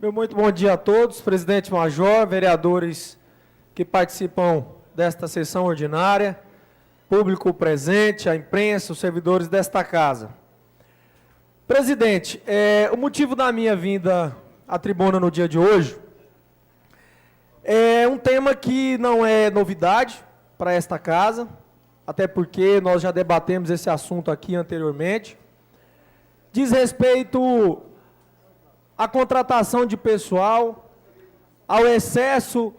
Meu muito bom dia a todos, presidente Major, vereadores que participam desta sessão ordinária, público presente, a imprensa, os servidores desta casa. Presidente, o motivo da minha vinda à tribuna no dia de hoje é um tema que não é novidade para esta casa, até porque nós já debatemos esse assunto aqui anteriormente. Diz respeito à contratação de pessoal, ao excesso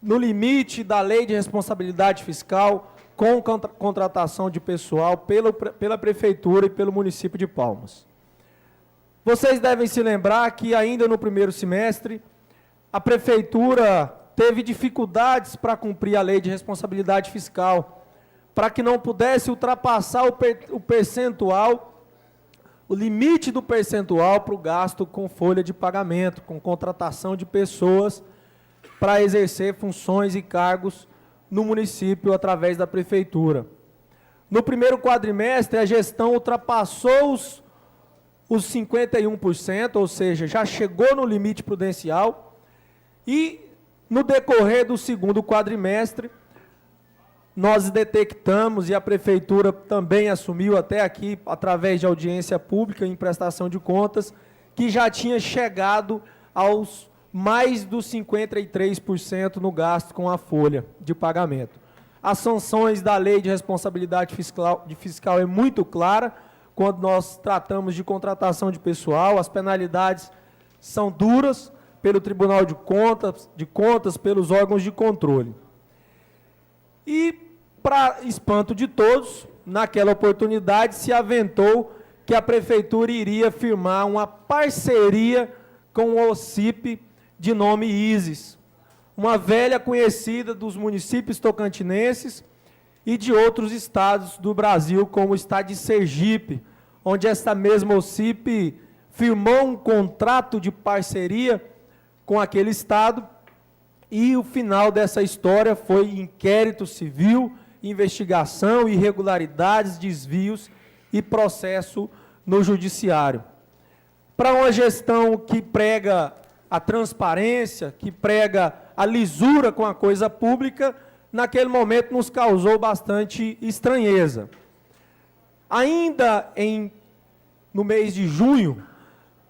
no limite da lei de responsabilidade fiscal com contratação de pessoal pela Prefeitura e pelo município de Palmas. Vocês devem se lembrar que ainda no primeiro semestre, a Prefeitura teve dificuldades para cumprir a lei de responsabilidade fiscal, para que não pudesse ultrapassar o percentual, o limite do percentual para o gasto com folha de pagamento, com contratação de pessoas para exercer funções e cargos no município através da Prefeitura. No primeiro quadrimestre, a gestão ultrapassou os 51%, ou seja, já chegou no limite prudencial, e no decorrer do segundo quadrimestre, nós detectamos, e a Prefeitura também assumiu até aqui, através de audiência pública em prestação de contas, que já tinha chegado aos mais dos 53% no gasto com a folha de pagamento. As sanções da lei de responsabilidade fiscal é muito clara, quando nós tratamos de contratação de pessoal, as penalidades são duras pelo Tribunal de Contas, pelos órgãos de controle. E, para espanto de todos, naquela oportunidade se aventou que a Prefeitura iria firmar uma parceria com o OCIP de nome ISIS, uma velha conhecida dos municípios tocantinenses e de outros estados do Brasil, como o estado de Sergipe, onde esta mesma OCIP firmou um contrato de parceria com aquele estado, e o final dessa história foi inquérito civil, investigação, irregularidades, desvios e processo no judiciário. Para uma gestão que prega a transparência, que prega a lisura com a coisa pública, naquele momento nos causou bastante estranheza. Ainda no mês de junho,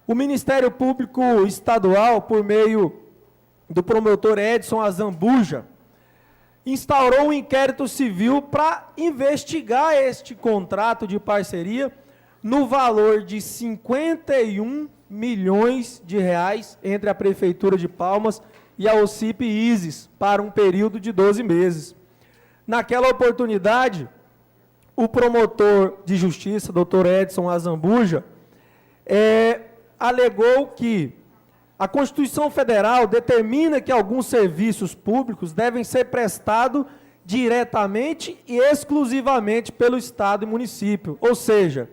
o Ministério Público Estadual, por meio do promotor Edson Azambuja, instaurou um inquérito civil para investigar este contrato de parceria no valor de 51 milhões de reais entre a Prefeitura de Palmas e a OCIP ISIS, para um período de 12 meses. Naquela oportunidade, o promotor de justiça, doutor Edson Azambuja, alegou que a Constituição Federal determina que alguns serviços públicos devem ser prestados diretamente e exclusivamente pelo Estado e município, ou seja,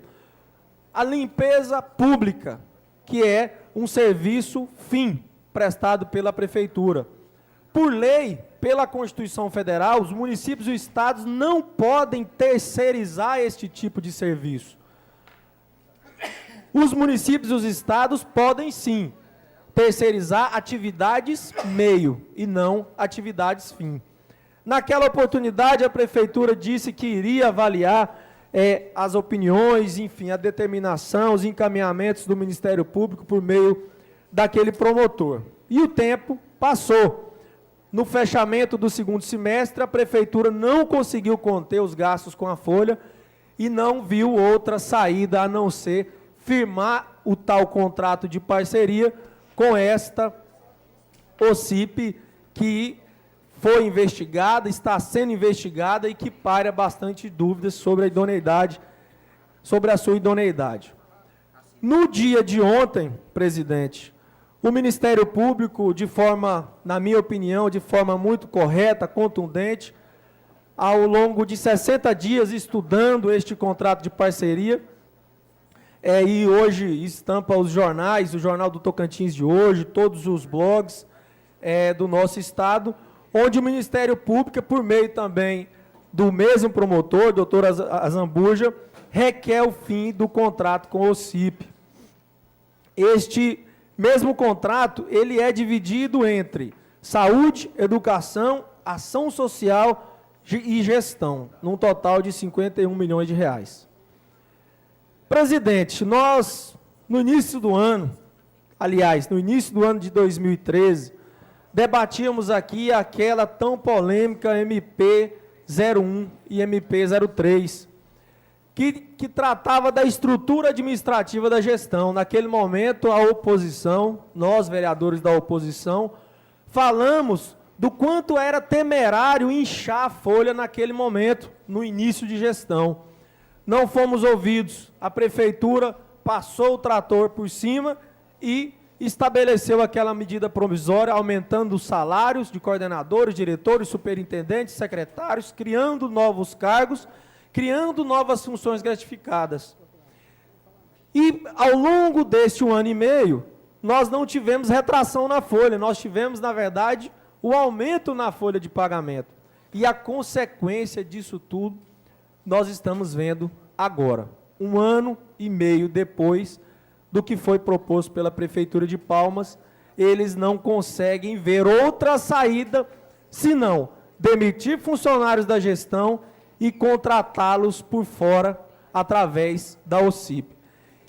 a limpeza pública, que é um serviço fim prestado pela Prefeitura. Por lei, pela Constituição Federal, os municípios e os estados não podem terceirizar este tipo de serviço. Os municípios e os estados podem, sim, terceirizar atividades meio e não atividades fim. Naquela oportunidade, a Prefeitura disse que iria avaliar as opiniões, enfim, a determinação, os encaminhamentos do Ministério Público por meio daquele promotor. E o tempo passou. No fechamento do segundo semestre, a Prefeitura não conseguiu conter os gastos com a folha e não viu outra saída a não ser firmar o tal contrato de parceria com esta OCIP, que foi investigada, está sendo investigada e que paira bastante dúvidas sobre a idoneidade, sobre a sua idoneidade. No dia de ontem, presidente, o Ministério Público, de forma, na minha opinião, de forma muito correta, contundente, ao longo de 60 dias estudando este contrato de parceria, e hoje estampa os jornais, o Jornal do Tocantins de hoje, todos os blogs do nosso estado, onde o Ministério Público, por meio também do mesmo promotor, doutor Azambuja, requer o fim do contrato com o OCIP. Este mesmo contrato, ele é dividido entre saúde, educação, ação social e gestão, num total de 51 milhões de reais. Presidente, nós, no início do ano, aliás, no início do ano de 2013, debatíamos aqui aquela tão polêmica MP01 e MP03, que tratava da estrutura administrativa da gestão. Naquele momento, a oposição, nós, vereadores da oposição, falamos do quanto era temerário inchar a folha naquele momento, no início de gestão. Não fomos ouvidos. A prefeitura passou o trator por cima e estabeleceu aquela medida provisória, aumentando os salários de coordenadores, diretores, superintendentes, secretários, criando novos cargos, criando novas funções gratificadas. E, ao longo deste 1 ano e meio, nós não tivemos retração na folha, nós tivemos, na verdade, o aumento na folha de pagamento. E a consequência disso tudo, nós estamos vendo agora, 1 ano e meio depois do que foi proposto pela Prefeitura de Palmas. Eles não conseguem ver outra saída, senão demitir funcionários da gestão e contratá-los por fora, através da OCIP.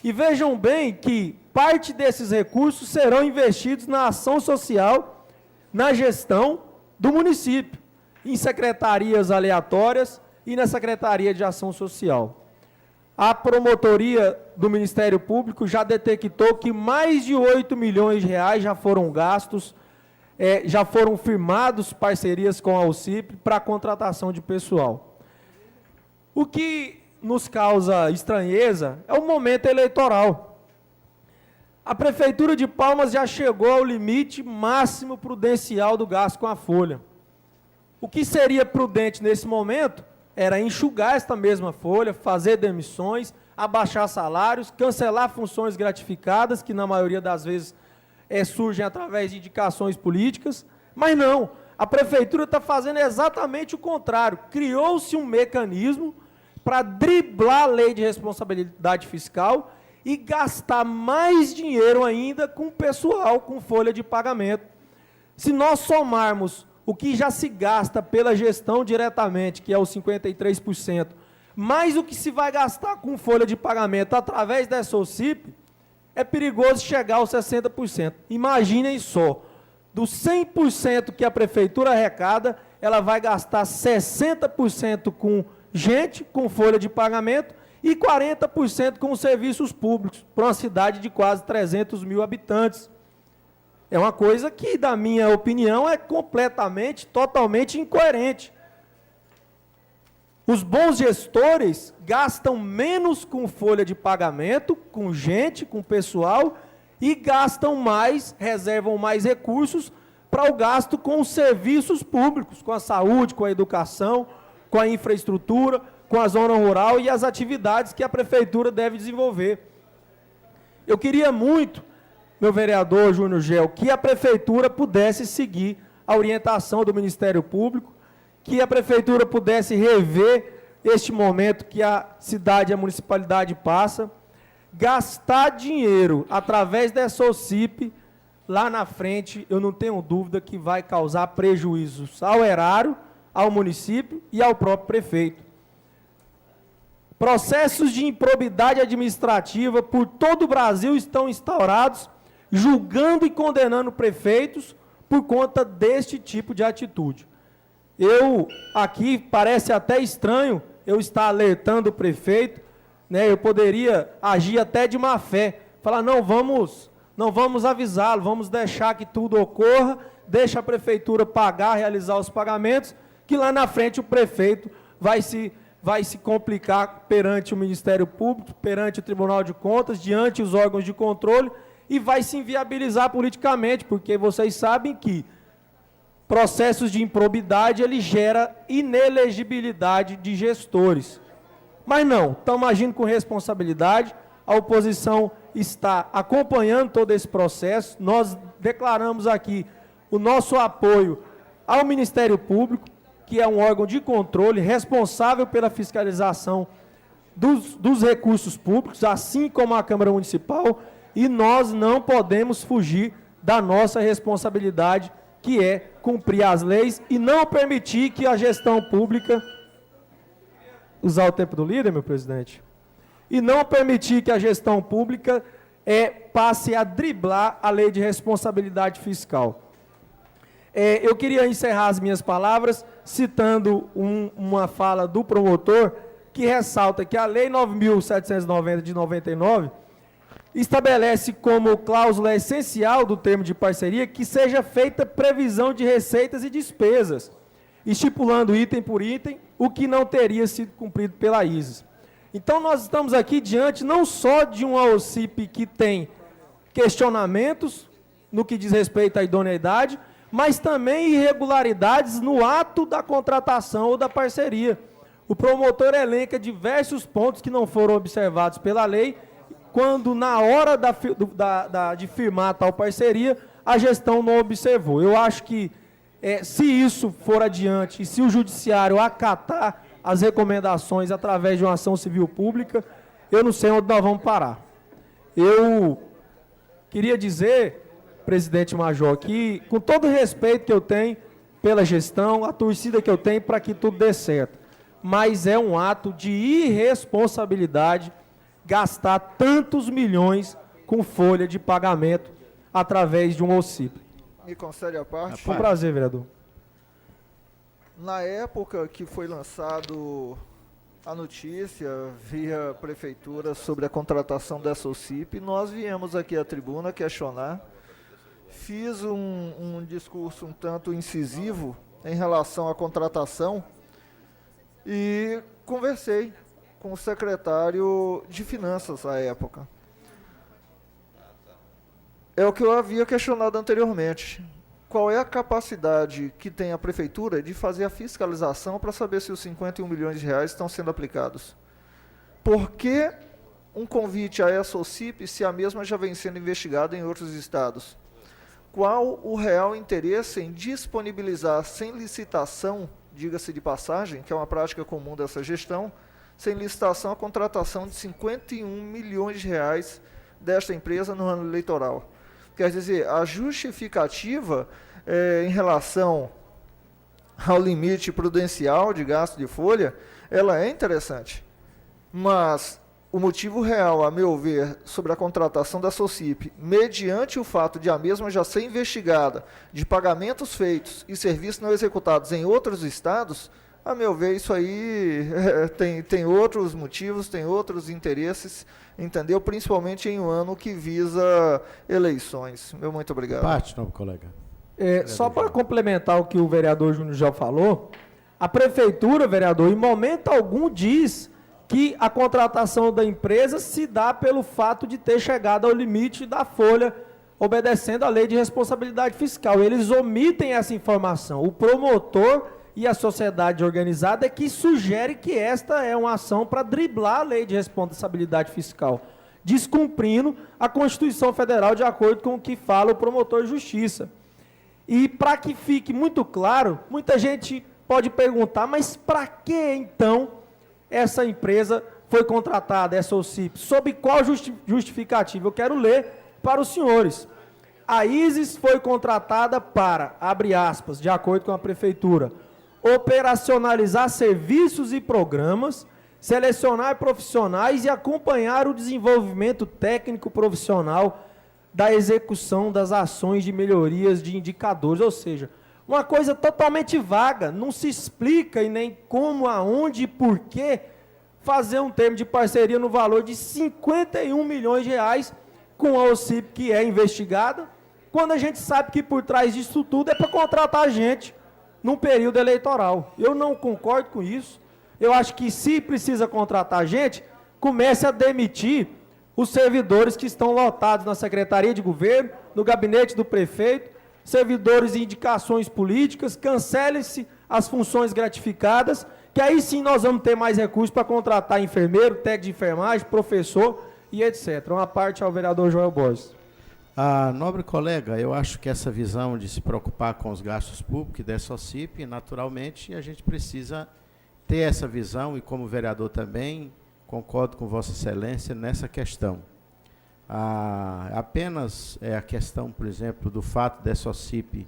E vejam bem que parte desses recursos serão investidos na ação social, na gestão do município, em secretarias aleatórias e na Secretaria de Ação Social. A promotoria do Ministério Público já detectou que mais de 8 milhões de reais já foram gastos, já foram firmados parcerias com a OCIP para a contratação de pessoal. O que nos causa estranheza é o momento eleitoral. A Prefeitura de Palmas já chegou ao limite máximo prudencial do gasto com a folha. O que seria prudente nesse momento era enxugar esta mesma folha, fazer demissões, abaixar salários, cancelar funções gratificadas, que na maioria das vezes surgem através de indicações políticas, mas não, a Prefeitura está fazendo exatamente o contrário. Criou-se um mecanismo para driblar a lei de responsabilidade fiscal e gastar mais dinheiro ainda com o pessoal, com folha de pagamento. Se nós somarmos o que já se gasta pela gestão diretamente, que é os 53%, mais o que se vai gastar com folha de pagamento através dessa OCIP, é perigoso chegar aos 60%. Imaginem só, dos 100% que a Prefeitura arrecada, ela vai gastar 60% com gente, com folha de pagamento, e 40% com os serviços públicos, para uma cidade de quase 300 mil habitantes. É uma coisa que, da minha opinião, é completamente, totalmente incoerente. Os bons gestores gastam menos com folha de pagamento, com gente, com pessoal, e gastam mais, reservam mais recursos para o gasto com os serviços públicos, com a saúde, com a educação, com a infraestrutura, com a zona rural e as atividades que a Prefeitura deve desenvolver. Eu queria muito, meu vereador Júnior Gel, que a Prefeitura pudesse seguir a orientação do Ministério Público, que a Prefeitura pudesse rever este momento que a cidade e a municipalidade passa, gastar dinheiro através dessa OCIP, lá na frente, eu não tenho dúvida que vai causar prejuízos ao erário, ao município e ao próprio prefeito. Processos de improbidade administrativa por todo o Brasil estão instaurados, julgando e condenando prefeitos por conta deste tipo de atitude. Aqui, parece até estranho eu estar alertando o prefeito, né? Eu poderia agir até de má fé, falar, não vamos avisá-lo, vamos deixar que tudo ocorra, deixa a Prefeitura pagar, realizar os pagamentos, que lá na frente o prefeito vai se complicar perante o Ministério Público, perante o Tribunal de Contas, diante os órgãos de controle, e vai se inviabilizar politicamente, porque vocês sabem que processos de improbidade, ele gera inelegibilidade de gestores. Mas não, estamos agindo com responsabilidade, a oposição está acompanhando todo esse processo, nós declaramos aqui o nosso apoio ao Ministério Público, que é um órgão de controle responsável pela fiscalização dos recursos públicos, assim como a Câmara Municipal. e nós não podemos fugir da nossa responsabilidade, que é cumprir as leis e não permitir que a gestão pública... Usar o tempo do líder, meu presidente? E não permitir que a gestão pública passe a driblar a lei de responsabilidade fiscal. Eu queria encerrar as minhas palavras citando uma fala do promotor que ressalta que a Lei 9.790 de 99 estabelece como cláusula essencial do termo de parceria que seja feita previsão de receitas e despesas, estipulando item por item o que não teria sido cumprido pela ISES. Então, nós estamos aqui diante não só de uma OCIP que tem questionamentos no que diz respeito à idoneidade, mas também irregularidades no ato da contratação ou da parceria. O promotor elenca diversos pontos que não foram observados pela lei, quando na hora de firmar tal parceria, a gestão não observou. Eu acho que, se isso for adiante, e se o judiciário acatar as recomendações através de uma ação civil pública, eu não sei onde nós vamos parar. Eu queria dizer, presidente Major, que com todo o respeito que eu tenho pela gestão, a torcida que eu tenho para que tudo dê certo, mas é um ato de irresponsabilidade gastar tantos milhões com folha de pagamento através de um OCIP. Me concede a parte? Foi um prazer, vereador. Na época que foi lançado a notícia via prefeitura sobre a contratação dessa OCIP, nós viemos aqui à tribuna questionar. Fiz um discurso um tanto incisivo em relação à contratação e conversei com o secretário de Finanças à época. É o que eu havia questionado anteriormente. Qual é a capacidade que tem a prefeitura de fazer a fiscalização para saber se os 51 milhões de reais estão sendo aplicados? Por que um convite a essa OCIP se a mesma já vem sendo investigada em outros estados? Qual o real interesse em disponibilizar sem licitação, diga-se de passagem, que é uma prática comum dessa gestão, sem licitação a contratação de 51 milhões de reais desta empresa no ano eleitoral? Quer dizer, a justificativa em relação ao limite prudencial de gasto de folha, ela é interessante. Mas o motivo real, a meu ver, sobre a contratação da SOCIP, mediante o fato de a mesma já ser investigada, de pagamentos feitos e serviços não executados em outros estados, a meu ver, isso aí tem outros motivos, tem outros interesses, entendeu? Principalmente em um ano que visa eleições. Meu muito obrigado. Parte, novo colega. Só para complementar o que o vereador Júnior já falou, a prefeitura, vereador, em momento algum diz que a contratação da empresa se dá pelo fato de ter chegado ao limite da folha, obedecendo à lei de responsabilidade fiscal. Eles omitem essa informação. O promotor e a sociedade organizada é que sugere que esta é uma ação para driblar a lei de responsabilidade fiscal, descumprindo a Constituição Federal de acordo com o que fala o promotor de justiça. E para que fique muito claro, muita gente pode perguntar, mas para que então essa empresa foi contratada, essa OCIP? Sob qual justificativa? Eu quero ler para os senhores. A ISES foi contratada para, abre aspas, de acordo com a prefeitura, operacionalizar serviços e programas, selecionar profissionais e acompanhar o desenvolvimento técnico profissional da execução das ações de melhorias de indicadores, ou seja, uma coisa totalmente vaga, não se explica e nem como, aonde e por que fazer um termo de parceria no valor de 51 milhões de reais com a OCIP que é investigada, quando a gente sabe que por trás disso tudo é para contratar gente num período eleitoral. Eu não concordo com isso. Eu acho que se precisa contratar gente, comece a demitir os servidores que estão lotados na Secretaria de Governo, no gabinete do prefeito, servidores e indicações políticas, cancele-se as funções gratificadas, que aí sim nós vamos ter mais recursos para contratar enfermeiro, técnico de enfermagem, professor e etc. Uma parte ao vereador Joel Borges. Nobre colega, eu acho que essa visão de se preocupar com os gastos públicos dessa OCIP, naturalmente, a gente precisa ter essa visão, e como vereador também, concordo com Vossa Excelência nessa questão. Apenas a questão, por exemplo, do fato dessa OCIP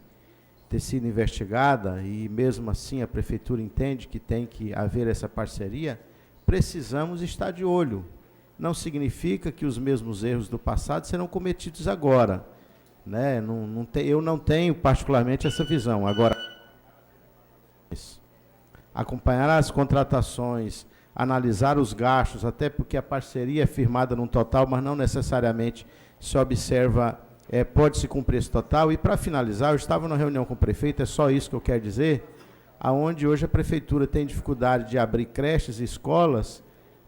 ter sido investigada e mesmo assim a prefeitura entende que tem que haver essa parceria, precisamos estar de olho. Não significa que os mesmos erros do passado serão cometidos agora, né? Eu não tenho particularmente essa visão. Agora, acompanhar as contratações, analisar os gastos, até porque a parceria é firmada num total, mas não necessariamente se observa, pode-se cumprir esse total. E para finalizar, eu estava na reunião com o prefeito, é só isso que eu quero dizer, aonde hoje a prefeitura tem dificuldade de abrir creches e escolas,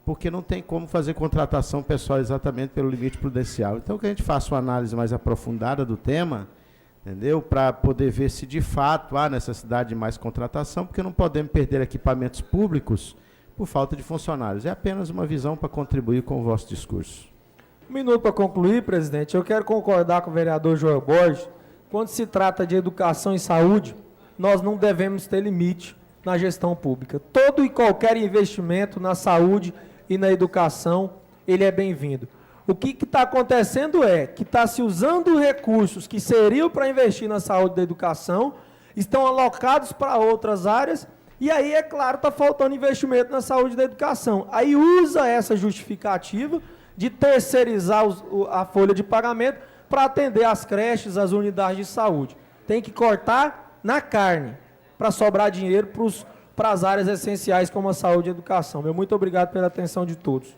porque não tem como fazer contratação pessoal exatamente pelo limite prudencial. Então, que a gente faça uma análise mais aprofundada do tema, entendeu? Para poder ver se de fato há necessidade de mais contratação, porque não podemos perder equipamentos públicos por falta de funcionários. É apenas uma visão para contribuir com o vosso discurso. Um minuto para concluir, presidente. Eu quero concordar com o vereador Joel Borges. Quando se trata de educação e saúde, nós não devemos ter limite na gestão pública. Todo e qualquer investimento na saúde e na educação, ele é bem-vindo. O que está acontecendo é que está se usando recursos que seriam para investir na saúde e na educação, estão alocados para outras áreas, e aí, é claro, está faltando investimento na saúde e na educação. Aí usa essa justificativa de terceirizar a folha de pagamento para atender as creches, as unidades de saúde. Tem que cortar na carne, para sobrar dinheiro para as áreas essenciais como a saúde e a educação. Meu muito obrigado pela atenção de todos.